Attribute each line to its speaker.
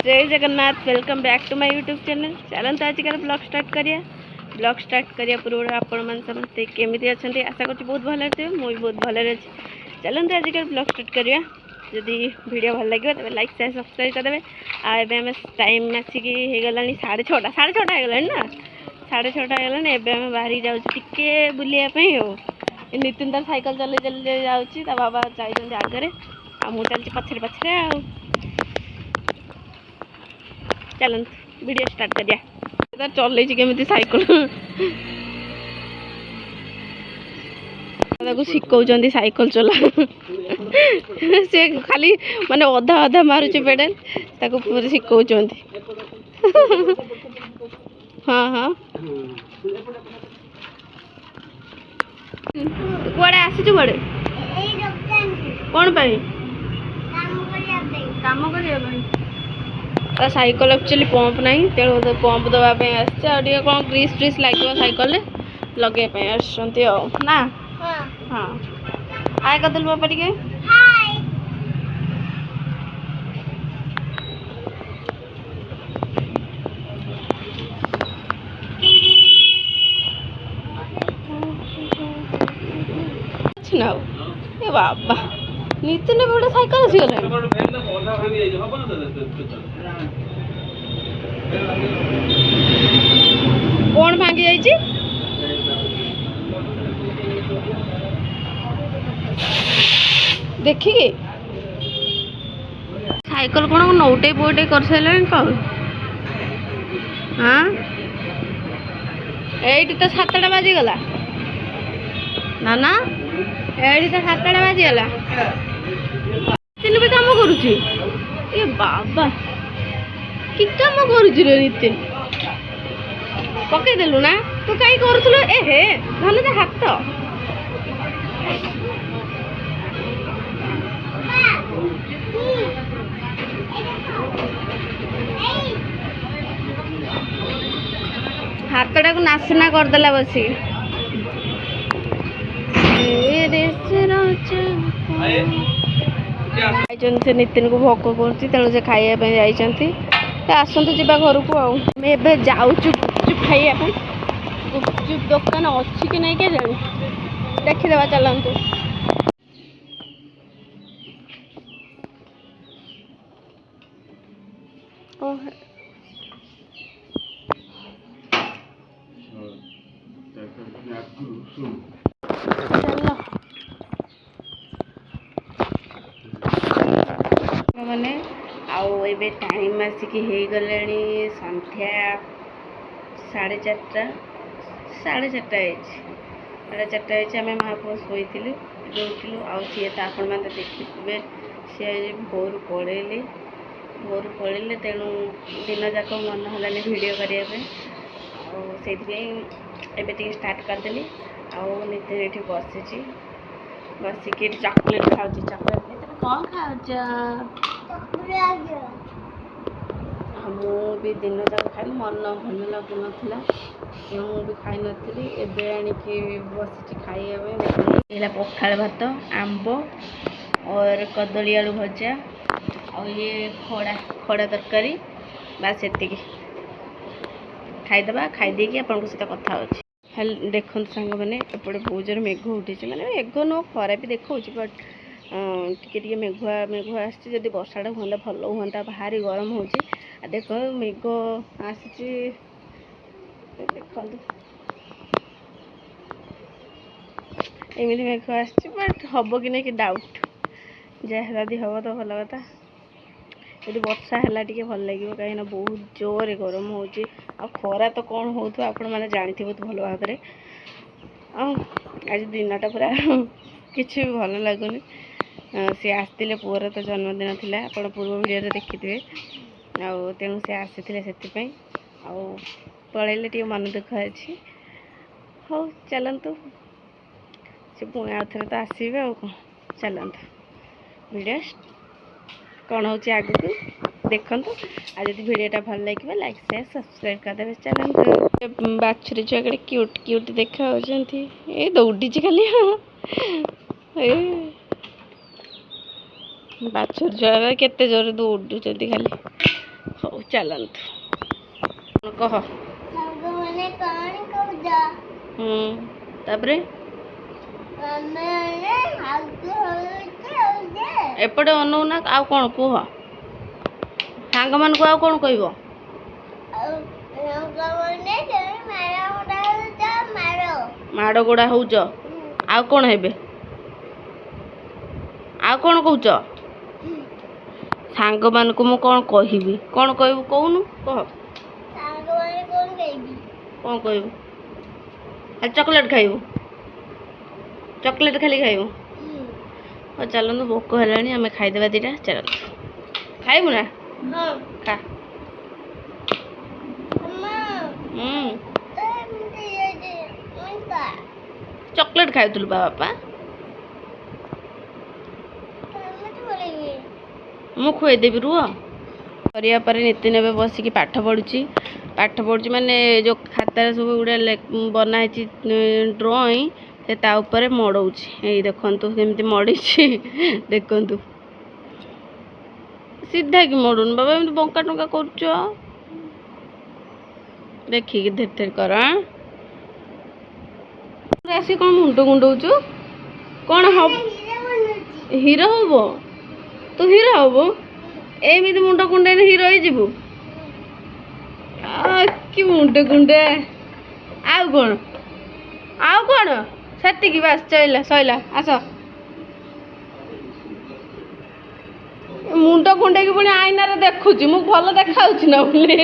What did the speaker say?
Speaker 1: जय Jagannath welcome back to my YouTube channel. चलते आजिकल ब्लॉग स्टार्ट करिया पूर्व आपण मैंने समस्ते केमी अच्छा आशा कर बहुत भल थे मुझे बहुत भल अच्छी। चलते आजिकल ब्लॉग स्टार्ट करिया जदि वीडियो भल लगे तब लाइक शेयर सब्सक्राइब करदे। आम टाइम आसिक होगला 6:30 होगला ना 6:30 होगला एवं आम बाहरी जाए बुलायापी हो। नितिन तार साइकिल चल चल जा बाबा जाइए आगे आ मुझे चलती पछरे पछरे आ चलन वीडियो स्टार्ट करिया चल केमी साइकिल शिखौं साइकिल चला से खाली माने अधा अधा मारुच पेडल ताको पूरा शिखौं हाँ हाँ कुआड़े आसी कुआड़े कौन पाई काम कर साइकिल एक्चुअली पंप नहीं तेणु तो पंप दवाई आसटे कौन ग्रीस फ्रीस लगे साइकिल लगे ना हाँ हाय कदल बापा टे ना ए बाबा नितिन गोटे साइकिल आसीगला कौन भांगी जाइए देखिए साइकिल कौन नौटे पोटे कर सारे कौन हाँ ये तो 7टा बाजीगला ना ना ये तो 7टा बाजीगला नितिन भी कम करुची ये बाबा कि कम करुची रे नितिन पकईदेलु ना तू कहीं करूल एहे धन तो हाथ हाथटा को नासना करदेला बसी से नितिन को भोक कर से खाइए आसतु जा घर को आबे जाऊँ गुपचुप खाइए गुपचुप दुकान अच्छी कि नहीं क्या जानी देखीदे चलतु मैंने आए टाइम आसिक हो गले संध्या 4:30 4:30 आम महापुर शोलु उठिलु सी तो आपण मैंने देखिए सी भोर पड़े तेणु दिन जाक मन है वीडियो करने से स्टार्ट करदेली नितिन ये बसिक चॉकलेट खाऊँ चॉकलेट कौन खाऊँ मु भी दिन तक खाई मन भल लगुन भी खाई नी एवं बस खाइए पखाड़ भात आंब और कदली आलू भजा और ये खड़ा तरकारी बास ये खाईदे खाईदे आपन सहित कथा हो देखो सांग मैंने एपटे बहुत जोर मेघ उठी मैंने मेघ नो खरा भी देखा बट टे मेघुआ आदि वर्षाटा हाँ भल हाँ भारी गरम हो देख मेघ आसी देखो एमती मेघ आसी बट हम कि नहीं कि डाउट जदि हम तो भल कथा यदि वर्षा है टे भल लगे कहीं बहुत जोर गरम हो खरा तो कौन हो मैंने जानते बहुत भल भाव आज दिनटा पूरा किसी भी भल लगुनि सी आसते पुअर तो जन्मदिन थी आप पूर्व वीडियो देखिथे तेणु सी आसी से पलैले टे मन दुख अच्छी हो चलतु से पुणी आउ थे तो आसवे आ चलतु वीडियो कौन हो आग को देखु आज वीडियोटा भल लगे लाइक शेयर सब्सक्राइब करदे चलते बाछुरी छुआ कड़े क्यूट क्यूट देखा दौड़ी खाली ବାଛୁରୀ ଛୁଆ କେତେ ଜୋରେ ଦୌଡୁଛନ୍ତି ଖାଲି। ହଉ ଚାଲନ୍ତୁ କହ। ତାପରେ ଏପଟେ ଅନଉନା ଆଉ କ'ଣ କୁହ ସାଙ୍ଗମାନଙ୍କୁ ଆଉ କ'ଣ କହିବ? ମାଡ଼ ଗୋଡ଼ା ହଉଛ ଆଉ କ'ଣ ହେବେ? ଆଉ କ'ଣ କହୁଛ? ସାଙ୍ଗମାନଙ୍କୁ ମୁଁ କ'ଣ କହିବି? କ'ଣ କହିବୁ କହୁନୁ କହ। କ'ଣ କହିବୁ? ଖାଲି ଚକୋଲେଟ୍ ଖାଇବୁ? ଚକୋଲେଟ୍ ଖାଲି ଖାଇବୁ? ହଉ ଚାଲନ୍ତୁ ଭୋକ ହେଲାଣି ଆମେ ଖାଇଦେବା ଦିଟା। ଚାଲନ୍ତୁ ଖାଇବୁ ନା? ଖା। ଚକୋଲେଟ୍ ଖାଉଥିଲୁ ବାପା? ମୁଁ ଖୁଆଇଦେବି ରୁହ। କରିବା ପରେ ନିତିନ ଏବେ ବସିକି ପାଠ ପଢ଼ୁଛି ମାନେ ଯେଉଁ ଖାତାରେ ସବୁ ଗୁଡ଼ା ବନା ହେଇଛି ଡ୍ରଇଂ ସେ ତା ଉପରେ ମଡ଼ଉଛି। ଏଇ ଦେଖନ୍ତୁ କେମିତି ମଡ଼ିଛି ଦେଖନ୍ତୁ। ସିଧା କି ମଡ଼ୁନି ବାବା, ଏମିତି ବଙ୍କା ଟଙ୍କା କରୁଛ। ଦେଖିକି ଧୀରେ ଧୀରେ କର। ଆସି କ'ଣ ମୁଣ୍ଡ କୁଣ୍ଡଉଛୁ? କ'ଣ ହବ? ହିରୋ ହବ? ତୁ ହିରୋ ହବୁ? ଏମିତି ମୁଣ୍ଡ କୁଣ୍ଡେଇଲେ ହିରୋ ହେଇଯିବୁ? କି ମୁଣ୍ଡ କୁଣ୍ଡେ। ଆଉ କ'ଣ ସେତିକି ବାସ୍ ସଇଲା ଆସ। ମୁଣ୍ଡ କୁଣ୍ଡେଇକି ପୁଣି ଆଇନାରେ ଦେଖୁଛି ମୁଁ ଭଲ ଦେଖାଉଛି ନା ବୋଲି